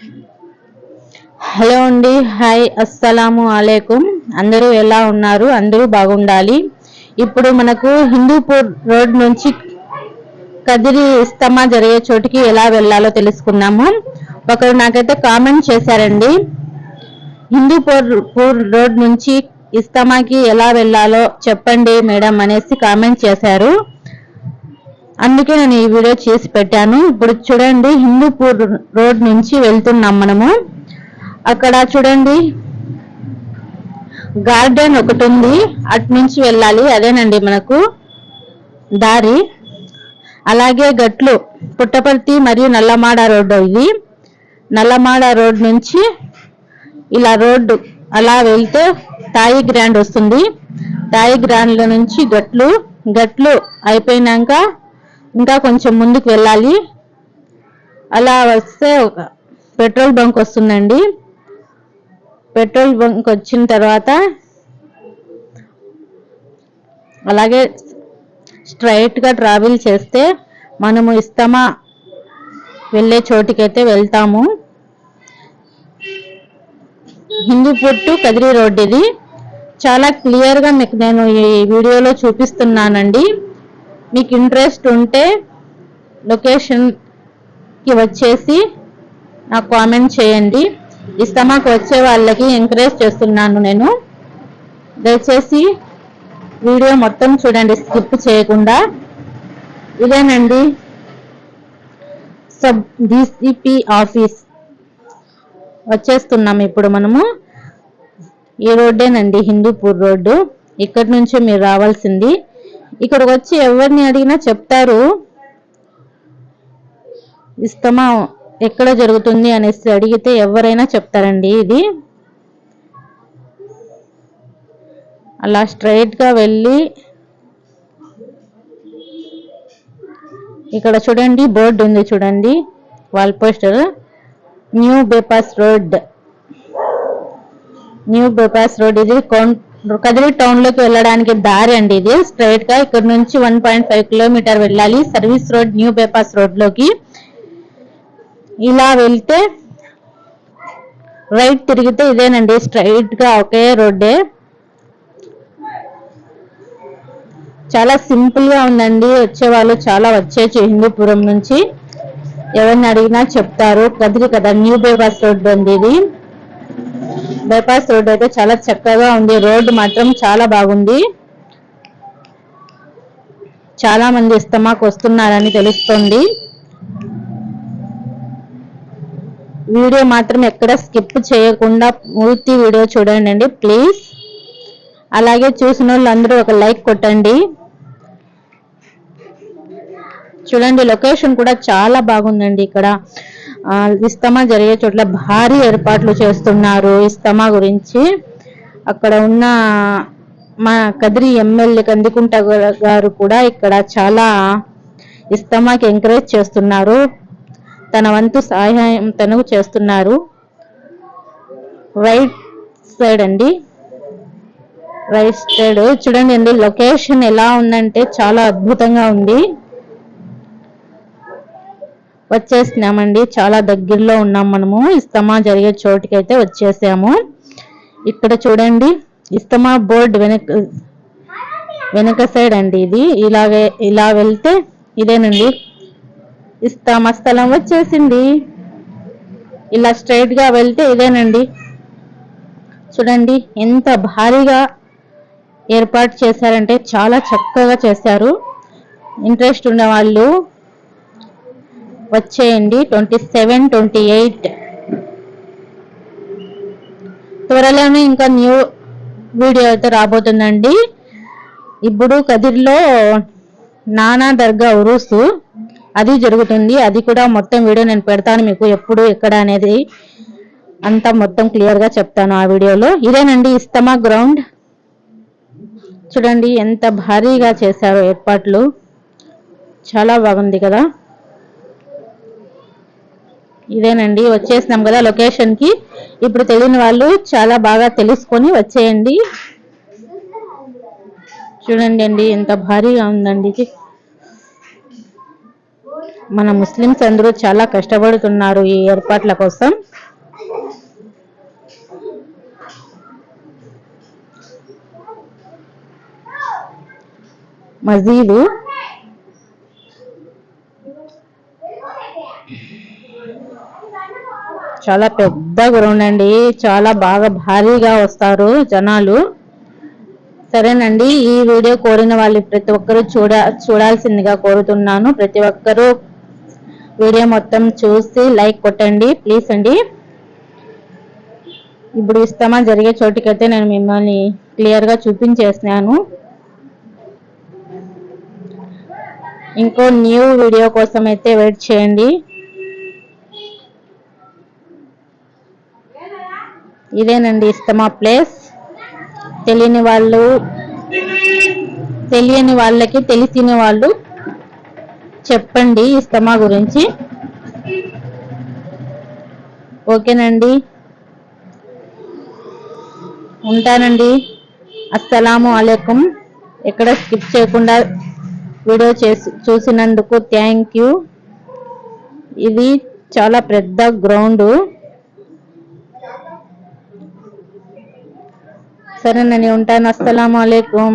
Hello అండి, hi, అస్సలాము అలైకుం. అందరూ ఎలా ఉన్నారు? అందరూ బాగుండాలి. ఇప్పుడు మనకు హిందూపూర్ రోడ్ నుంచి కదిరి ఇస్తమా జరిగే చోటికి ఎలా వెళ్ళాలో తెలుసుకున్నాము. ఒకరు నాకైతే కామెంట్ చేశారండి, హిందూపూర్ రోడ్ నుంచి ఇస్తమాకి ఎలా వెళ్ళాలో చెప్పండి మేడం అనేసి కామెంట్ చేశారు. అందుకే నేను ఈ వీడియో చేసి పెట్టాను. ఇప్పుడు చూడండి, హిందూపూర్ రోడ్ నుంచి వెళ్తున్నాం మనము. అక్కడ చూడండి గార్డెన్ ఒకటి ఉంది, అటు నుంచి వెళ్ళాలి. అదేనండి మనకు దారి. అలాగే గట్లు పుట్టపర్తి మరియు నల్లమాడ రోడ్డు. ఇది నల్లమాడ రోడ్ నుంచి ఇలా రోడ్డు అలా వెళ్తే తాయి గ్రాండ్ వస్తుంది. తాయి గ్రాండ్ల నుంచి గట్లు అయిపోయినాక ఇంకా కొంచెం ముందుకు వెళ్ళాలి. అలా వస్తే ఒక పెట్రోల్ బంక్ వస్తుందండి. పెట్రోల్ బంక్ వచ్చిన తర్వాత అలాగే స్ట్రైట్ గా ట్రావెల్ చేస్తే మనము ఇస్తమా వెళ్ళే చోటికైతే వెళ్తాము. Hindupur to Kadiri road. ఇది చాలా క్లియర్ గా మీకు నేను ఈ వీడియోలో చూపిస్తున్నానండి. మీకు ఇంట్రెస్ట్ ఉంటే లొకేషన్ కి వచ్చేసి నాకు కామెంట్ చేయండి. ఇస్తమాకు వచ్చే వాళ్ళకి ఎంకరేజ్ చేస్తున్నాను నేను. దయచేసి వీడియో మొత్తం చూడండి, స్కిప్ చేయకుండా. ఇదేనండి సబ్ డిసిపి ఆఫీస్. వచ్చేస్తున్నాం ఇప్పుడు మనము. ఈ రోడ్డేనండి హిందూపూర్ రోడ్డు. ఇక్కడి నుంచే మీరు రావాల్సింది. ఇక్కడికి వచ్చి ఎవరిని అడిగినా చెప్తారు ఇస్తమా ఎక్కడ జరుగుతుంది అనేసి అడిగితే ఎవరైనా చెప్తారండి. ఇది అలా స్ట్రైట్ గా వెళ్ళి ఇక్కడ చూడండి బోర్డు ఉంది, చూడండి wall poster. New bypass road. New bypass road ఇది కదిరి టౌన్ లోకి వెళ్ళడానికి దారి అండి. ఇది స్ట్రైట్ గా ఇక్కడ నుంచి 1.5 కిలోమీటర్ వెళ్ళాలి service road new bypass road లోకి. ఇలా వెళ్తే రైట్ తిరిగితే ఇదేనండి, స్ట్రైట్ గా ఒకే రోడ్డే. చాలా సింపుల్ గా ఉందండి. వచ్చేవాళ్ళు చాలా వచ్చేచ్చు హిందూపురం నుంచి. ఎవరిని అడిగినా చెప్తారు. కదిరి కదా, న్యూ బైపాస్ రోడ్ ఉంది. ఇది బైపాస్ రోడ్ అయితే చాలా చక్కగా ఉంది. రోడ్డు మాత్రం చాలా బాగుంది. చాలా మంది ఇస్తమాకు వస్తున్నారని తెలుస్తుంది. వీడియో మాత్రం ఎక్కడ స్కిప్ చేయకుండా పూర్తి వీడియో చూడండి ప్లీజ్. అలాగే చూసిన వాళ్ళందరూ ఒక లైక్ కొట్టండి. చూడండి లొకేషన్ కూడా చాలా బాగుందండి. ఇక్కడ ఇస్తమా జరిగే చోట్ల భారీ ఏర్పాట్లు చేస్తున్నారు ఇస్తమా గురించి. అక్కడ ఉన్న మా కదిరి ఎమ్మెల్యే కందికుంట గారు కూడా ఇక్కడ చాలా ఇస్తమాకి ఎంకరేజ్ చేస్తున్నారు. తన వంతు సహాయం తను చేస్తున్నారు. రైట్ సైడ్ అండి, రైట్ సైడ్ చూడండి అండి లొకేషన్ ఎలా ఉందంటే చాలా అద్భుతంగా ఉంది. వచ్చేసినామండి, చాలా దగ్గరలో ఉన్నాం మనము. ఇస్తమా జరిగే చోటుకి అయితే వచ్చేసాము. ఇక్కడ చూడండి ఇస్తమా బోర్డు వెనక సైడ్ అండి. ఇది ఇలా వెళ్తే ఇదేనండి ఇస్తమా స్థలం వచ్చేసింది. ఇలా స్ట్రైట్ గా వెళ్తే ఇదేనండి. చూడండి ఎంత భారీగా ఏర్పాటు చేశారంటే చాలా చక్కగా చేశారు. ఇంట్రెస్ట్ ఉన్న వాళ్ళు వచ్చేయండి. 27, 28 త్వరలోనే ఇంకా న్యూ వీడియో అయితే రాబోతుందండి. ఇప్పుడు కదిరిలో నానా దర్గా ఉరుసు అది జరుగుతుంది. అది కూడా మొత్తం వీడియో నేను పెడతాను మీకు, ఎప్పుడు ఎక్కడ అనేది అంతా మొత్తం క్లియర్ గా చెప్తాను ఆ వీడియోలో. ఇదేనండి ఇస్తమా గ్రౌండ్. చూడండి ఎంత భారీగా చేశారో ఏర్పాట్లు. చాలా బాగుంది కదా. ఇదేనండి వచ్చేసినాం కదా లొకేషన్ కి. ఇప్పుడు తెలియని వాళ్ళు చాలా బాగా తెలుసుకొని వచ్చేయండి. చూడండి అండి ఎంత భారీగా ఉందండి. మన ముస్లిమ్స్ అందరూ చాలా కష్టపడుతున్నారు ఈ ఏర్పాట్ల కోసం. మసీదు. చాలా పెద్ద గ్రౌండ్ అండి, చాలా బాగా భారీగా వస్తారు జనాలు. సరేనండి, ఈ వీడియో కోరిన వాళ్ళు ప్రతి ఒక్కరూ చూడాల్సిందిగా కోరుతున్నాను. ప్రతి ఒక్కరూ వీడియో మొత్తం చూసి లైక్ కొట్టండి ప్లీజ్ అండి. ఇప్పుడు ఇస్తామా జరిగే చోటుకైతే నేను మిమ్మల్ని క్లియర్గా చూపించేస్తున్నాను. ఇంకో న్యూ వీడియో కోసం అయితే వెయిట్ చేయండి. ఇదేనండి ఇస్తమా ప్లేస్. తెలియని వాళ్ళకి తెలిసిన వాళ్ళు చెప్పండి ఇస్తమా గురించి. ఓకేనండి, ఉంటానండి. అస్సలాము అలైకుం. ఎక్కడ స్కిప్ చేయకుండా వీడియో చూసినందుకు థ్యాంక్ యూ. ఇది చాలా పెద్ద గ్రౌండ్. సరేనండి, ఉంటాను. అస్సలాము అలైకుం.